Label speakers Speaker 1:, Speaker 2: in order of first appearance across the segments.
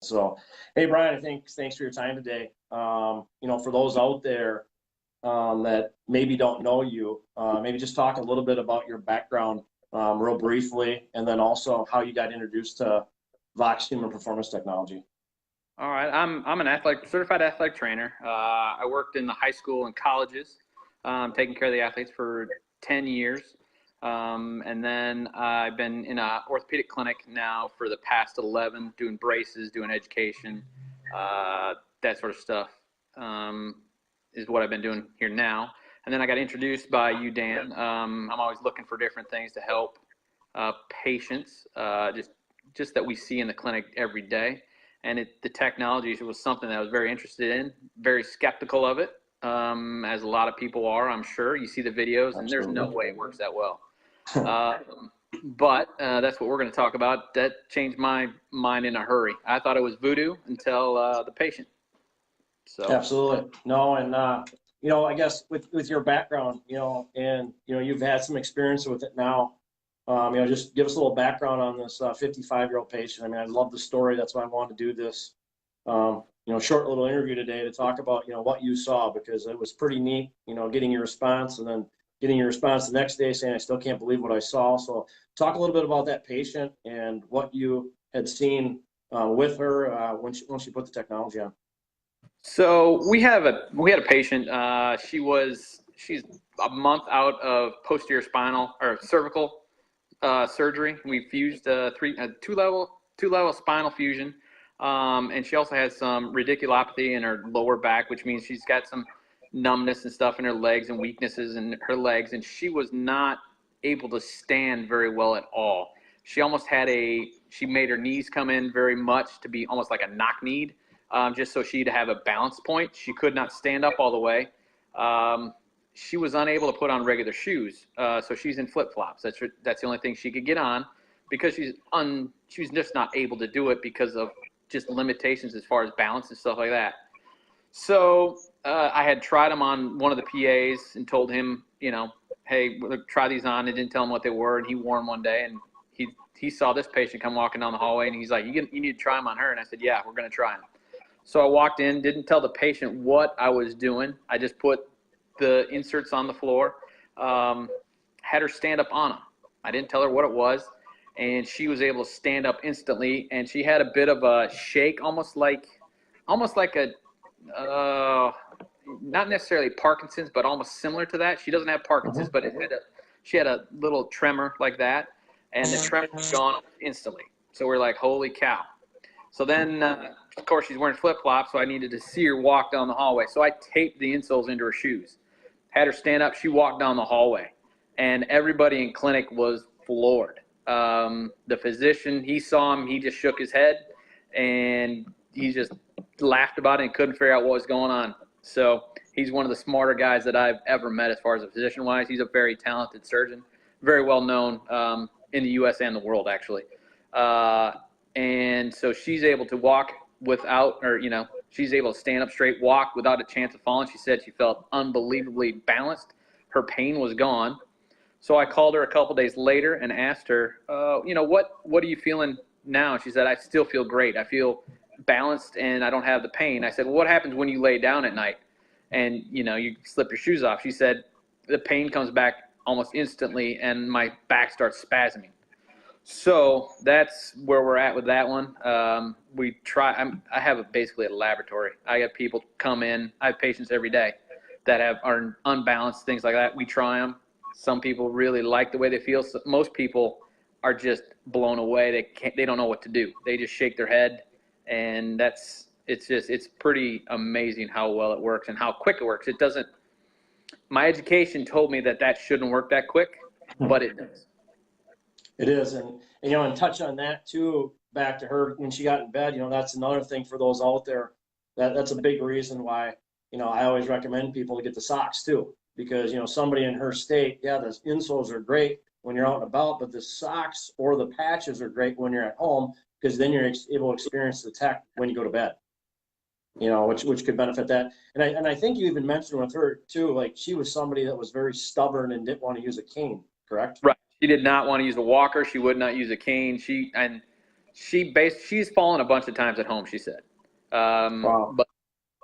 Speaker 1: So, hey, Brian, thanks for your time today. For those out there that maybe don't know you, maybe just talk a little bit about your background real briefly, and then also how you got introduced to Voxx Human Performance Technology.
Speaker 2: All right, I'm an certified athletic trainer. I worked in the high school and colleges, taking care of the athletes for 10 years. And then I've been in an orthopedic clinic now for the past 11, doing braces, doing education, that sort of stuff is what I've been doing here now. And then I got introduced by you, Dan. I'm always looking for different things to help patients, just that we see in the clinic every day. And the technology was something that I was very interested in, very skeptical of it, as a lot of people are, I'm sure. You see the videos, and there's no way it works that well. But that's what we're going to talk about. That changed my mind in a hurry. I thought it was voodoo until the patient. So
Speaker 1: Absolutely. No, and I guess with your background, and you've had some experience with it now. Just give us a little background on this 55-year-old patient. I mean, I love the story. That's why I wanted to do this, short little interview today to talk about, what you saw, because it was pretty neat, getting your response and then getting your response the next day saying, I still can't believe what I saw. So talk a little bit about that patient and what you had seen with her when she put the technology on.
Speaker 2: So we had a patient. She's a month out of posterior spinal or cervical surgery. We fused two level spinal fusion, and she also has some radiculopathy in her lower back, which means she's got some numbness and stuff in her legs and weaknesses in her legs, and she was not able to stand very well at all. She almost she made her knees come in very much to be almost like a knock-kneed, just so she'd have a balance point. She could not stand up all the way. She was unable to put on regular shoes, so she's in flip-flops. That's the only thing she could get on, because she was just not able to do it because of just limitations as far as balance and stuff like that. So I had tried them on one of the PAs and told him, hey, try these on. I didn't tell him what they were, and he wore them one day, and he saw this patient come walking down the hallway, and he's like, you need to try them on her. And I said, yeah, we're going to try them. So I walked in, didn't tell the patient what I was doing. I just put the inserts on the floor, had her stand up on them. I didn't tell her what it was, and she was able to stand up instantly, and she had a bit of a shake, almost like a not necessarily Parkinson's, but almost similar to that. She doesn't have Parkinson's, but she had a little tremor like that, and the tremor was gone instantly. So we're like, holy cow. So then, of course, she's wearing flip-flops, so I needed to see her walk down the hallway. So I taped the insoles into her shoes, had her stand up. She walked down the hallway, and everybody in clinic was floored. The physician, he saw him, he just shook his head, and he just laughed about it and couldn't figure out what was going on. So he's one of the smarter guys that I've ever met as far as a physician-wise. He's a very talented surgeon, very well known in the U.S. and the world, actually. And so she's able to walk without, she's able to stand up straight, walk without a chance of falling. She said she felt unbelievably balanced. Her pain was gone. So I called her a couple days later and asked her, what are you feeling now? She said, I still feel great. I feel balanced and I don't have the pain. I said, well, what happens when you lay down at night and, you slip your shoes off? She said, the pain comes back almost instantly and my back starts spasming. So that's where we're at with that one. I have basically a laboratory. I have people come in. I have patients every day that are unbalanced, things like that. We try them. Some people really like the way they feel. So most people are just blown away. They don't know what to do. They just shake their head, and it's pretty amazing how well it works and how quick it works. It doesn't. My education told me that shouldn't work that quick, but it does.
Speaker 1: It is, and touch on that too. Back to her when she got in bed. That's another thing for those out there. That's a big reason why I always recommend people to get the socks too, because somebody in her state, yeah, the insoles are great when you're out and about, but the socks or the patches are great when you're at home, because then you're able to experience the tech when you go to bed. Which could benefit that. And I think you even mentioned with her too, like she was somebody that was very stubborn and didn't want to use a cane, correct?
Speaker 2: Right. She did not want to use a walker. She would not use a cane. She she's fallen a bunch of times at home, she said.
Speaker 1: Wow.
Speaker 2: But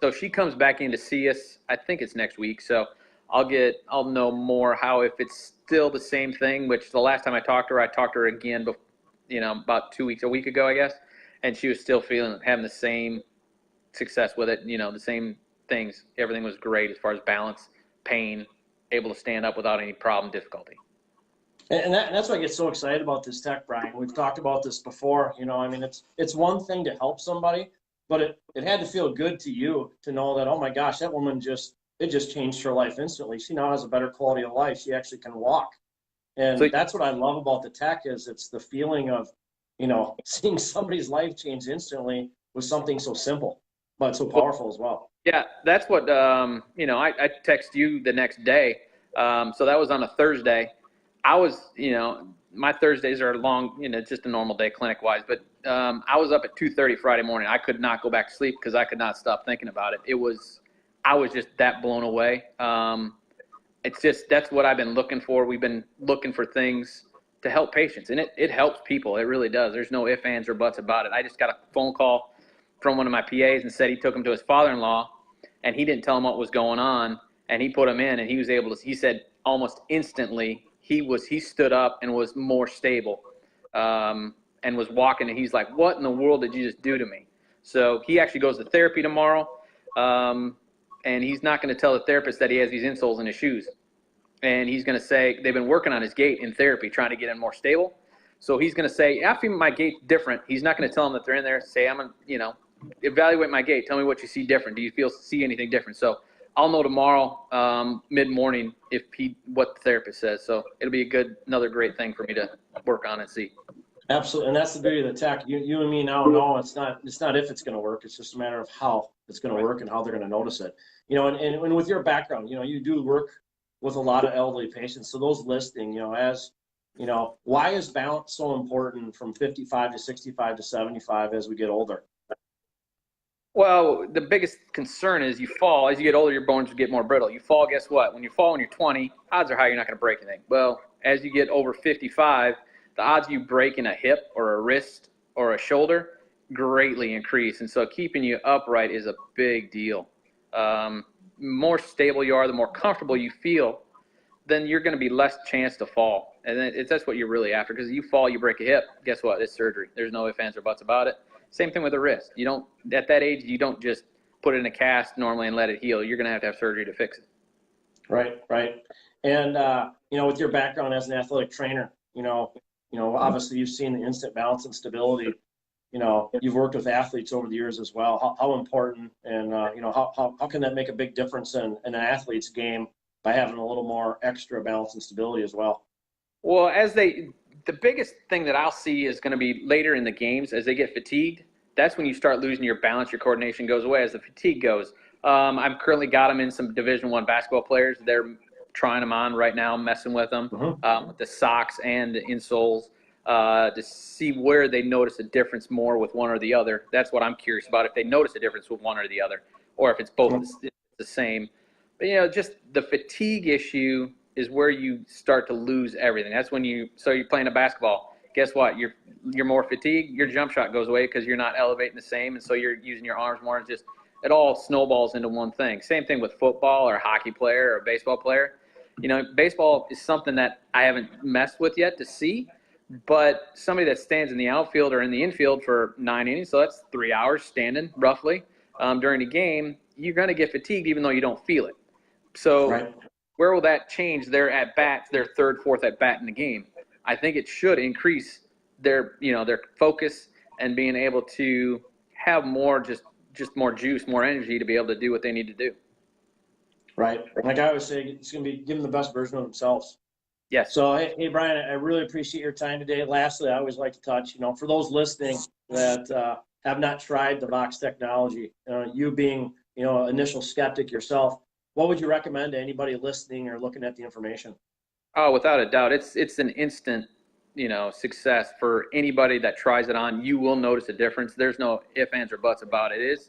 Speaker 2: so she comes back in to see us. I think it's next week. So I'll know more how, if it's still the same thing, which the last time I talked to her again, about 2 weeks, a week ago, I guess. And she was still having the same success with it, the same things. Everything was great as far as balance, pain, able to stand up without any problem, difficulty.
Speaker 1: And that's why I get so excited about this tech, Brian. We've talked about this before. I mean, it's one thing to help somebody, but it had to feel good to you to know that, oh my gosh, that woman it just changed her life instantly. She now has a better quality of life. She actually can walk. And that's what I love about the tech, is it's the feeling of, seeing somebody's life change instantly with something so simple, but so powerful as well.
Speaker 2: Yeah, that's what, I text you the next day. So that was on a Thursday. I was, my Thursdays are long, just a normal day clinic wise, but I was up at 2:30 Friday morning. I could not go back to sleep because I could not stop thinking about it. I was just that blown away. That's what I've been looking for. We've been looking for things to help patients, and it helps people. It really does. There's no ifs, ands, or buts about it. I just got a phone call from one of my PAs and said he took him to his father-in-law, and he didn't tell him what was going on, and he put him in, and he said almost instantly he stood up and was more stable, and was walking, and he's like, what in the world did you just do to me? So he actually goes to therapy tomorrow, and he's not going to tell the therapist that he has these insoles in his shoes. And he's going to say, they've been working on his gait in therapy, trying to get him more stable. So he's going to say, after my gait's different, he's not going to tell them that they're in there. Say, evaluate my gait. Tell me what you see different. Do you see anything different? So I'll know tomorrow, mid-morning, what the therapist says. So it'll be another great thing for me to work on and see.
Speaker 1: Absolutely. And that's the beauty of the tech. You and me now know it's not if it's going to work. It's just a matter of how it's going to work and how they're going to notice it. And with your background, you do work with a lot of elderly patients. So those listening, why is balance so important from 55 to 65 to 75 as we get older?
Speaker 2: Well, the biggest concern is you fall. As you get older, your bones get more brittle. You fall, guess what? When you fall when you're 20, odds are high you're not going to break anything. Well, as you get over 55, the odds of you breaking a hip or a wrist or a shoulder greatly increase. And so keeping you upright is a big deal. More stable you are, the more comfortable you feel, then you're going to be less chance to fall. And that's what you're really after, because you fall, you break a hip, guess what? It's surgery. There's no ifs, ands, or buts about it. Same thing with the wrist. At that age, you don't just put it in a cast normally and let it heal. You're going to have surgery to fix it.
Speaker 1: Right. And, with your background as an athletic trainer, obviously you've seen the instant balance and stability. You've worked with athletes over the years as well. How important, and how can that make a big difference in an athlete's game by having a little more extra balance and stability as well?
Speaker 2: Well, the biggest thing that I'll see is going to be later in the games as they get fatigued. That's when you start losing your balance, your coordination goes away as the fatigue goes. I've currently got them in some Division I basketball players. They're trying them on right now, messing with them, with the socks and the insoles. To see where they notice a difference more with one or the other. That's what I'm curious about, if they notice a difference with one or the other, or if it's both the same. But, just the fatigue issue is where you start to lose everything. That's when you're playing a basketball. Guess what? You're more fatigued. Your jump shot goes away because you're not elevating the same, and so you're using your arms more. It all snowballs into one thing. Same thing with football or a hockey player or a baseball player. Baseball is something that I haven't messed with yet to see. But somebody that stands in the outfield or in the infield for 9 innings, so that's 3 hours standing roughly during the game, you're going to get fatigued even though you don't feel it. So where will that change their at-bats, their third, fourth at-bat in the game? I think it should increase their focus and being able to have more, just more juice, more energy to be able to do what they need to do.
Speaker 1: Right. Like I always say, it's going to be giving the best version of themselves.
Speaker 2: Yes.
Speaker 1: So, hey, Brian, I really appreciate your time today. Lastly, I always like to touch, for those listening that have not tried the Voxx technology, you being, initial skeptic yourself, what would you recommend to anybody listening or looking at the information?
Speaker 2: Oh, without a doubt, it's an instant, success for anybody that tries it on. You will notice a difference. There's no ifs, ands, or buts about it.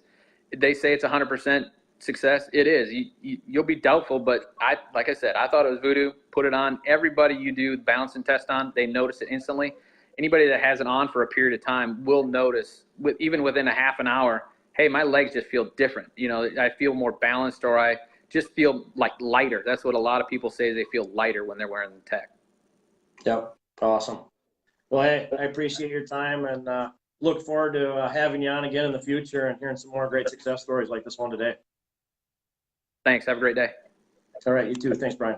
Speaker 2: They say it's 100% success. It is. You'll be doubtful, but like I said, I thought it was voodoo. Put it on. Everybody you do balance and test on, they notice it instantly. anybody that has it on for a period of time will notice, even within a half an hour, hey, my legs just feel different. You know, I feel more balanced, or I just feel like lighter. That's what a lot of people say, they feel lighter when they're wearing the tech.
Speaker 1: Yep. Awesome. Well, hey, I appreciate your time, and look forward to having you on again in the future and hearing some more great success stories like this one today.
Speaker 2: Thanks. Have a great day.
Speaker 1: All right. You too. Thanks, Brian.